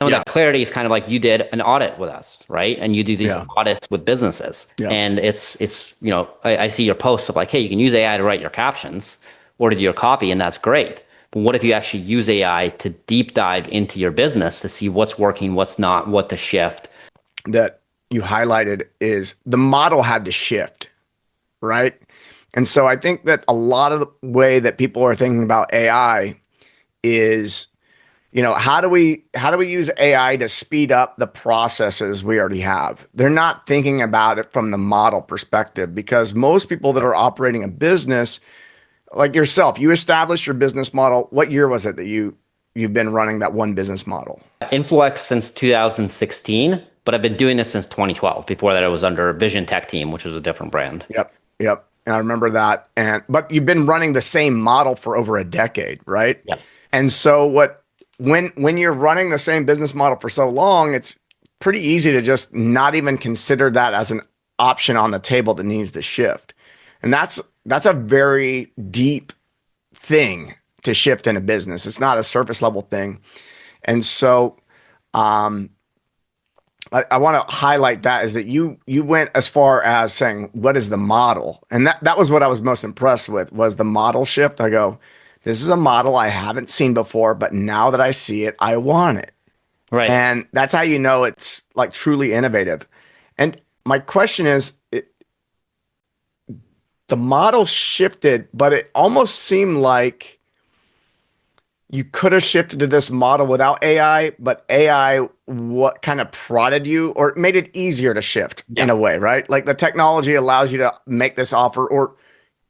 Some of Yeah. that clarity is kind of like you did an audit with us, right? And you do these Yeah. audits with businesses. Yeah. And I see your posts of like, hey, you can use AI to write your captions or to do your copy, and that's great. But what if you actually use AI to deep dive into your business to see what's working, what's not, what to shift? That you highlighted is the model had to shift, right? And so I think that a lot of the way that people are thinking about AI is, how do we use AI to speed up the processes we already have? They're not thinking about it from the model perspective because most people that are operating a business, like yourself, you established your business model. What year was it that you've been running that one business model? Influx since 2016, but I've been doing this since 2012. Before that, I was under Vision Tech Team, which was a different brand. Yep. Yep. And I remember that. But you've been running the same model for over a decade, right? Yes. And so when you're running the same business model for so long, it's pretty easy to just not even consider that as an option on the table that needs to shift. And that's a very deep thing to shift in a business. It's not a surface level thing. And so um, I want to highlight that is that you went as far as saying what is the model, and that was what I was most impressed with was the model shift. I go, this is a model I haven't seen before, but now that I see it, I want it, Right. and that's how you know it's like truly innovative. And my question is, the model shifted, but it almost seemed like you could have shifted to this model without AI, but AI what kind of prodded you or made it easier to shift Yeah. in a way, right? Like the technology allows you to make this offer, or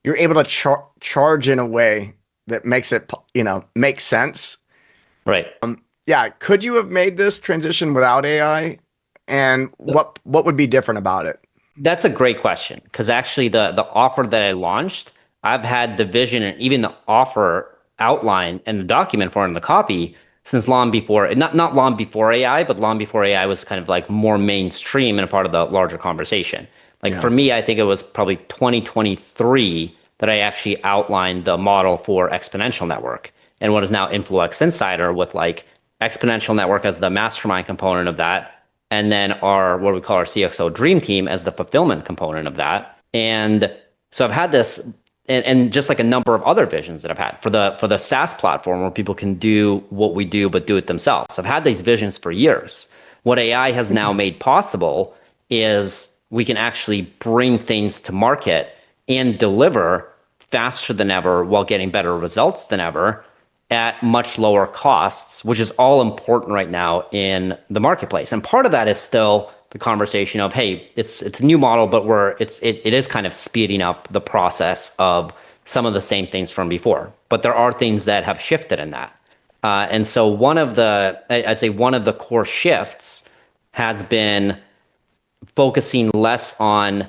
you're able to charge in a way that makes it, make sense. Right. Yeah, could you have made this transition without AI? And what would be different about it? That's a great question because actually the offer that I launched, I've had the vision and even the offer outline and the document for it in the copy since long before, not long before AI, but long before AI was kind of like more mainstream and a part of the larger conversation. Like Yeah, for me, I think it was probably 2023 that I actually outlined the model for Exponential Network and what is now Influx Insider with like Exponential Network as the mastermind component of that and then our what we call our CXO dream team as the fulfillment component of that. And so I've had this and just like a number of other visions that I've had for the SaaS platform where people can do what we do but do it themselves. I've had these visions for years. What AI has now made possible is we can actually bring things to market and deliver faster than ever while getting better results than ever at much lower costs, which is all important right now in the marketplace. And part of that is still the conversation of, hey, it's a new model, but it is kind of speeding up the process of some of the same things from before. But there are things that have shifted in that. And so I'd say one of the core shifts has been focusing less on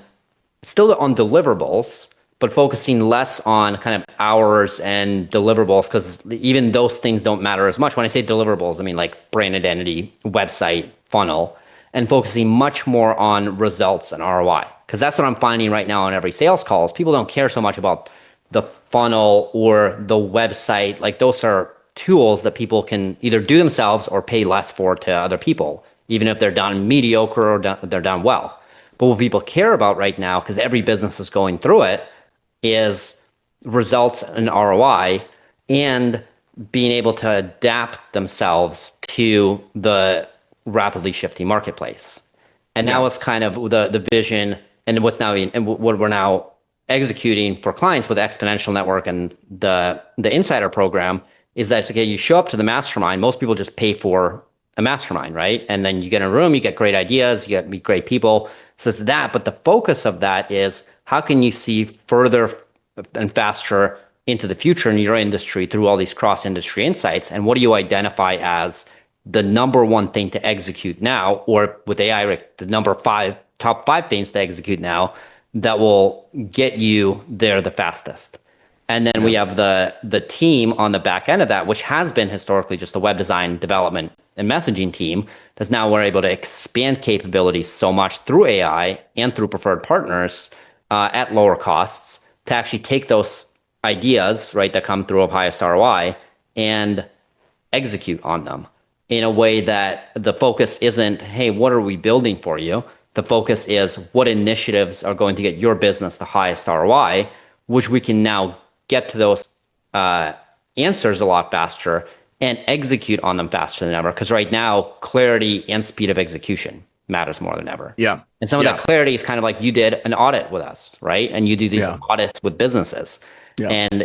still on deliverables, but focusing less on kind of hours and deliverables because even those things don't matter as much. When I say deliverables, I mean like brand identity, website, funnel, and focusing much more on results and ROI. Because that's what I'm finding right now on every sales calls. People don't care so much about the funnel or the website. Like those are tools that people can either do themselves or pay less for to other people, even if they're done mediocre or they're done well. But what people care about right now, because every business is going through it, is results and ROI and being able to adapt themselves to the rapidly shifting marketplace. And that yeah, was kind of the vision and what we're now executing for clients with Exponential Network and the Insider program is that okay, you show up to the mastermind. Most people just pay for a mastermind, right? And then you get in a room, you get great ideas, you get meet great people. So it's that, but the focus of that is how can you see further and faster into the future in your industry through all these cross-industry insights, and what do you identify as the number one thing to execute now, or with AI, the top five things to execute now that will get you there the fastest. And then we yeah, have the team on the back end of that, which has been historically just a web design, development, and messaging team. That's now we're able to expand capabilities so much through AI and through preferred partners at lower costs to actually take those ideas, right, that come through of highest ROI and execute on them. in a way that the focus isn't, hey, what are we building for you? The focus is what initiatives are going to get your business the highest ROI, which we can now get to those uh, answers a lot faster and execute on them faster than ever. Because right now, clarity and speed of execution matters more than ever. Yeah. And some of Yeah. that clarity is kind of like you did an audit with us, right? And you do these Yeah. audits with businesses. Yeah. And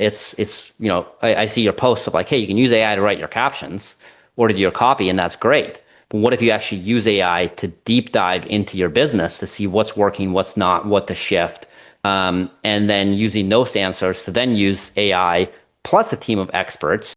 I see your posts of like, hey, you can use AI to write your captions or to do your copy, and that's great. But what if you actually use AI to deep dive into your business to see what's working, what's not, what to shift, and then using those answers to then use AI plus a team of experts